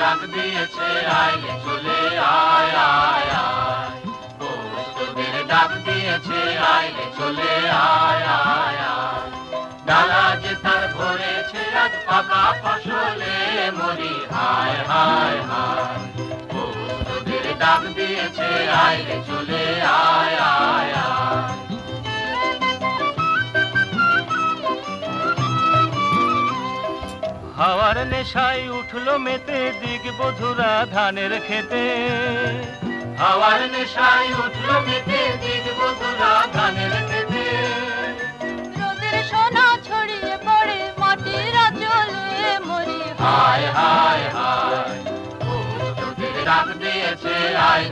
ডাক দিয়েছে আয় চলে আয় আয় আয়। পৌষ তোদের ডাক দিয়েছে আয় চলে আয় আয় আয়। ডালা যে তার ভরেছে আজ পাকা ফসলে মরি হায় হায় হায়। পৌষ তোদের ডাক দিয়েছে আয় চলে আয় আয় আয়। হাওয়ার নেশায় উঠলো মেতে দিক বধুরা ধানের খেতে। হাওয়ার নেশায় উঠলো মেতে দিক বধুরা ধানের খেতে। রোদের সোনা ছড়িয়ে পড়ে মাটির আঁচলে মরি হায় হায় হায়। পৌষ তোদের ডাক দিয়েছে আয়